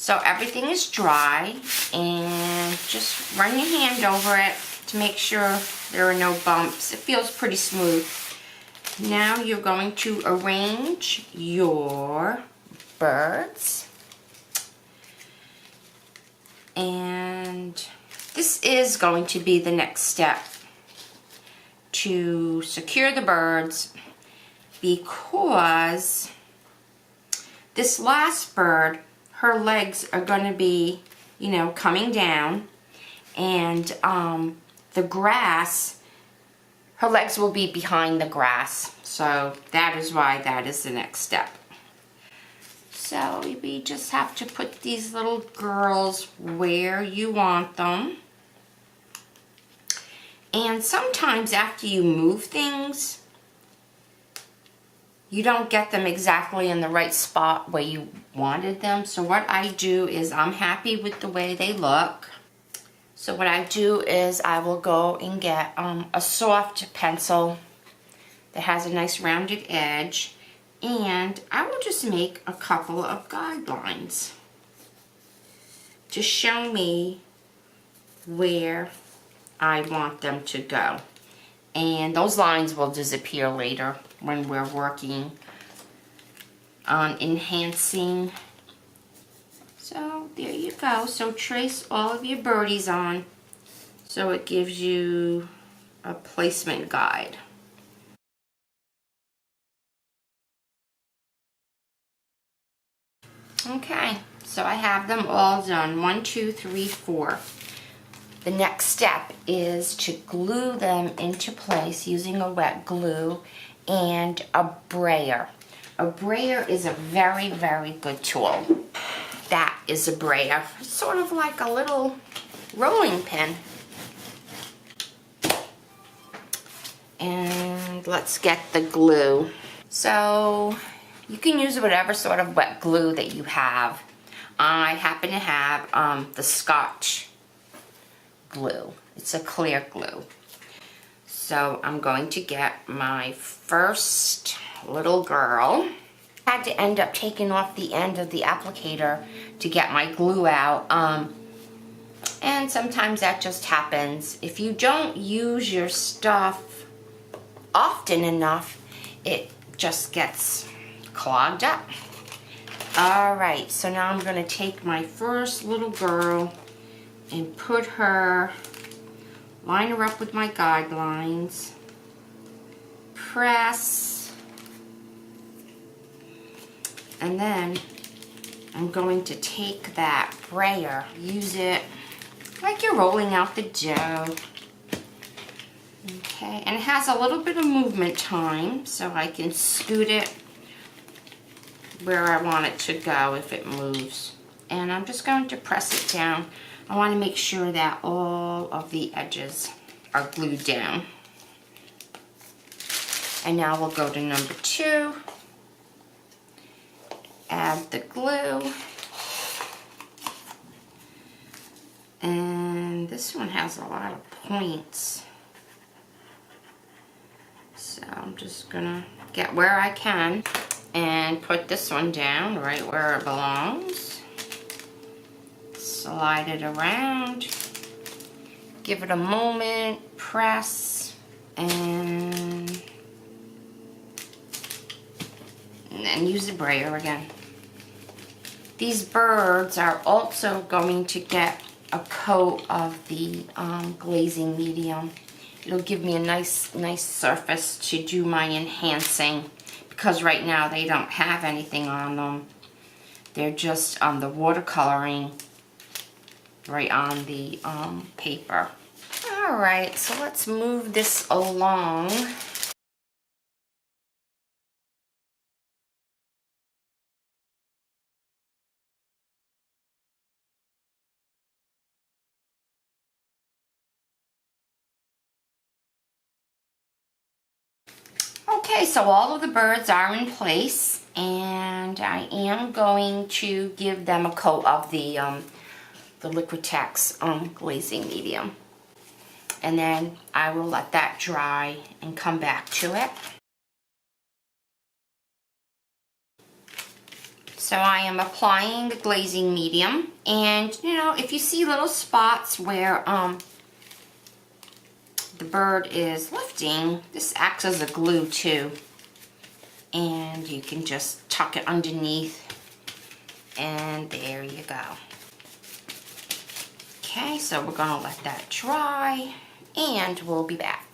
So everything is dry, and just run your hand over it to make sure there are no bumps. It feels pretty smooth. Now you're going to arrange your birds. And this is going to be the next step to secure the birds, because this last bird, her legs are going to be, you know, coming down, and the grass, her legs will be behind the grass. So that is why that is the next step. So we just have to put these little girls where you want them. And sometimes after you move things, you don't get them exactly in the right spot where you wanted them. So what I do is, I'm happy with the way they look. So what I do is I will go and get a soft pencil that has a nice rounded edge, and I will just make a couple of guidelines to show me where I want them to go. And those lines will disappear later when we're working on enhancing. So there you go. So trace all of your birdies on so it gives you a placement guide. Okay, so I have them all done. 1, 2, 3, 4. The next step is to glue them into place using a wet glue and a brayer. A brayer is a very, very good tool. That is a brayer. It's sort of like a little rolling pin. And let's get the glue. So you can use whatever sort of wet glue that you have. I happen to have the Scotch glue. It's a clear glue. So I'm going to get my first little girl. I had to end up taking off the end of the applicator to get my glue out. And sometimes that just happens. If you don't use your stuff often enough, it just gets clogged up. Alright, so now I'm going to take my first little girl and put her, line her up with my guidelines, press, and then I'm going to take that brayer, use it like you're rolling out the dough. Okay, and it has a little bit of movement time, so I can scoot it where I want it to go if it moves. And I'm just going to press it down. I want to make sure that all of the edges are glued down. And now we'll go to number 2. Add the glue. And this one has a lot of points. So I'm just gonna get where I can and put this one down right where it belongs. Slide it around, give it a moment, press, and then use the brayer again. These birds are also going to get a coat of the glazing medium. It'll give me a nice surface to do my enhancing, because right now they don't have anything on them. They're just the watercoloring right on the paper. Alright, so let's move this along. Okay, so all of the birds are in place, and I am going to give them a coat of the Liquitex glazing medium. And then I will let that dry and come back to it. So I am applying the glazing medium, and you know, if you see little spots where the bird is lifting, this acts as a glue too. And you can just tuck it underneath, and there you go. Okay, so we're gonna let that dry, and we'll be back.